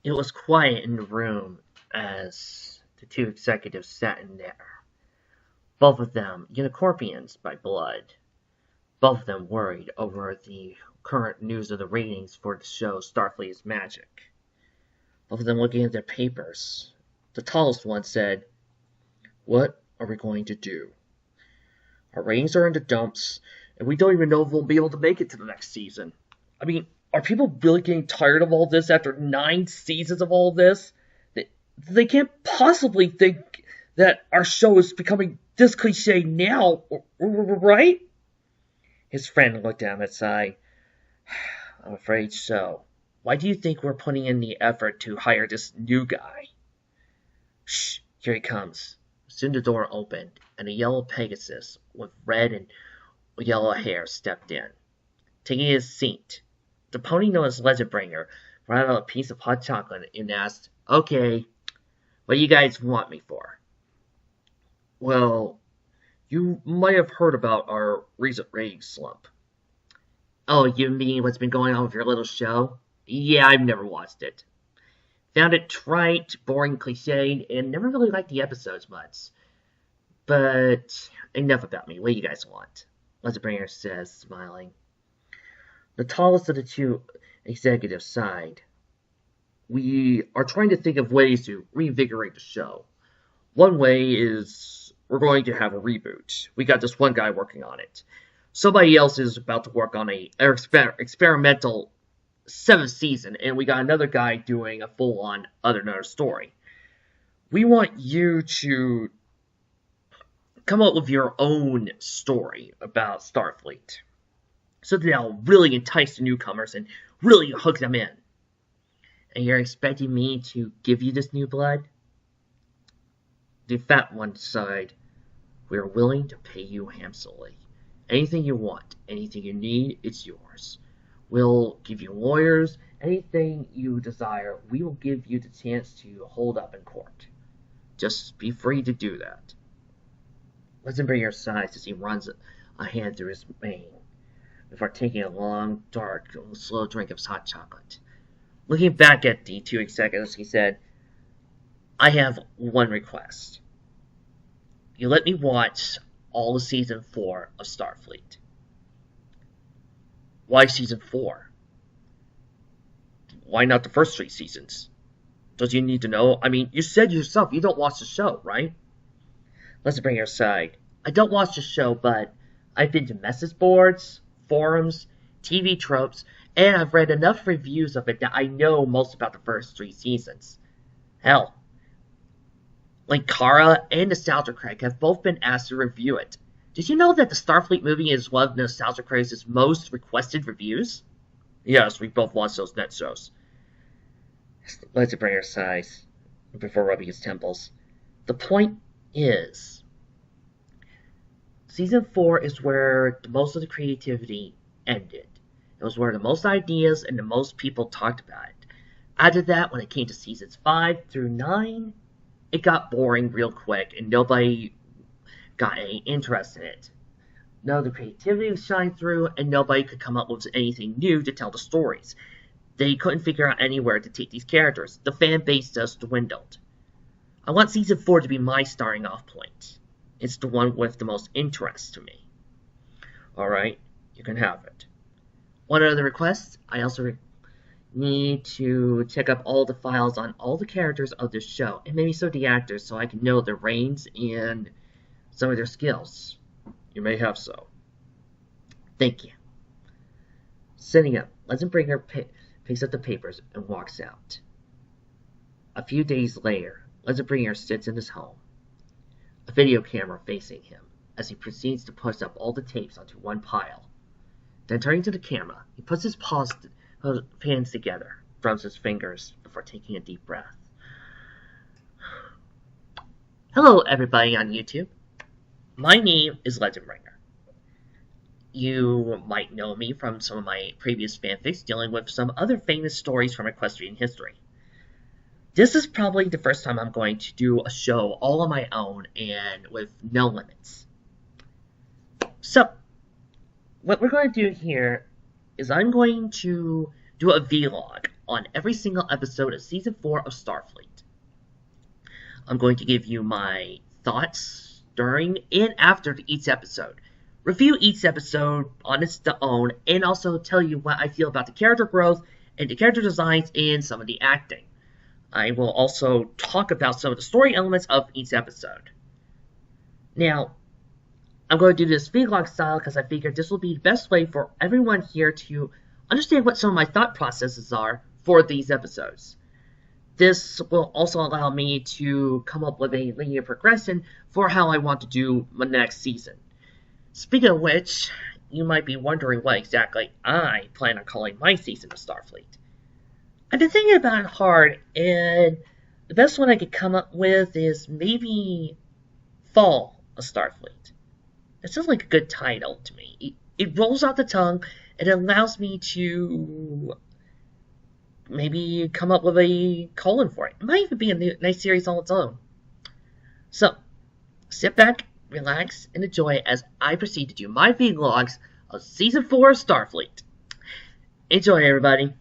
It was quiet in the room as the two executives sat in there, both of them unicorpians by blood, both of them worried over the current news of the ratings for the show Starfleet is Magic. Both of them looking at their papers. The tallest one said, "What are we going to do? Our ratings are in the dumps, and we don't even know if we'll be able to make it to the next season. I mean, are people really getting tired of all this after 9 seasons of all this? They can't possibly think that our show is becoming this cliche now, right?" His friend looked at him and sighed. "I'm afraid so. Why do you think we're putting in the effort to hire this new guy?" "Shh, here he comes." Soon the door opened, and a yellow Pegasus with red and yellow hair stepped in. Taking his seat, the pony known as Legendbringer brought out a piece of hot chocolate and asked, "Okay, what do you guys want me for?" "Well, you might have heard about our recent rating slump." "Oh, you mean what's been going on with your little show?" "Yeah, I've never watched it. Found it trite, boring, cliched, and never really liked the episodes much. But enough about me. What do you guys want?" Legendbringer says, smiling. The tallest of the two executives sighed. "We are trying to think of ways to reinvigorate the show. One way is we're going to have a reboot. We got this one guy working on it. Somebody else is about to work on a experimental 7th season, and we got another guy doing a full-on another story. We want you to come up with your own story about Starfleet, so that'll really entice the newcomers and really hook them in." "And you're expecting me to give you this new blood?" The fat one sighed. "We're willing to pay you handsomely. Anything you want, anything you need, it's yours. We'll give you lawyers, anything you desire. We will give you the chance to hold up in court. Just be free to do that." Legendbringer sighs as he runs a hand through his mane, before taking a long, dark, slow drink of his hot chocolate. Looking back at the two executives, he said, "I have one request. You let me watch all of Season 4 of Starfleet." "Why Season 4? Why not the first 3 seasons? Don't you need to know? I mean, you said yourself you don't watch the show, right?" Legendbringer sighed. "I don't watch the show, but I've been to message boards, forums, TV tropes, and I've read enough reviews of it that I know most about the first 3 seasons. Hell, Linkara and Nostalgia Craig have both been asked to review it. Did you know that the Starfleet movie is one of Nostalgia Craig's most requested reviews?" "Yes, we both watched those net shows." Legendbringer sighs before rubbing his temples. "The point is, Season 4 is where the most of the creativity ended. It was where the most ideas and the most people talked about it. After that, when it came to Seasons 5 through 9, it got boring real quick and nobody got any interest in it. None of the creativity shined through and nobody could come up with anything new to tell the stories. They couldn't figure out anywhere to take these characters. The fan base just dwindled. I want Season 4 to be my starting off point. It's the one with the most interest to me." "Alright, you can have it. One other request, I also need to check up all the files on all the characters of this show, and maybe some of the actors, so I can know their reigns and some of their skills." "You may have so." "Thank you." Sitting up, Legendbringer picks up the papers and walks out. A few days later, Legendbringer sits in his home, a video camera facing him, as he proceeds to push up all the tapes onto one pile. Then turning to the camera, he puts his hands together, drums his fingers, before taking a deep breath. Hello everybody on YouTube. My name is Legendbringer. You might know me from some of my previous fanfics dealing with some other famous stories from equestrian history. This is probably the first time I'm going to do a show all on my own and with no limits. So, what we're going to do here is I'm going to do a vlog on every single episode of Season 4 of Starfleet. I'm going to give you my thoughts during and after each episode, review each episode on its own, and also tell you what I feel about the character growth and the character designs and some of the acting. I will also talk about some of the story elements of each episode. Now, I'm going to do this vlog style because I figured this will be the best way for everyone here to understand what some of my thought processes are for these episodes. This will also allow me to come up with a linear progression for how I want to do my next season. Speaking of which, you might be wondering what exactly I plan on calling my season of Starfleet. I've been thinking about it hard, and the best one I could come up with is maybe Fall of Starfleet. It sounds like a good title to me. It rolls off the tongue, and it allows me to maybe come up with a colon for it. It might even be a nice series on its own. So, sit back, relax, and enjoy as I proceed to do my vlogs of Season 4 of Starfleet. Enjoy, everybody.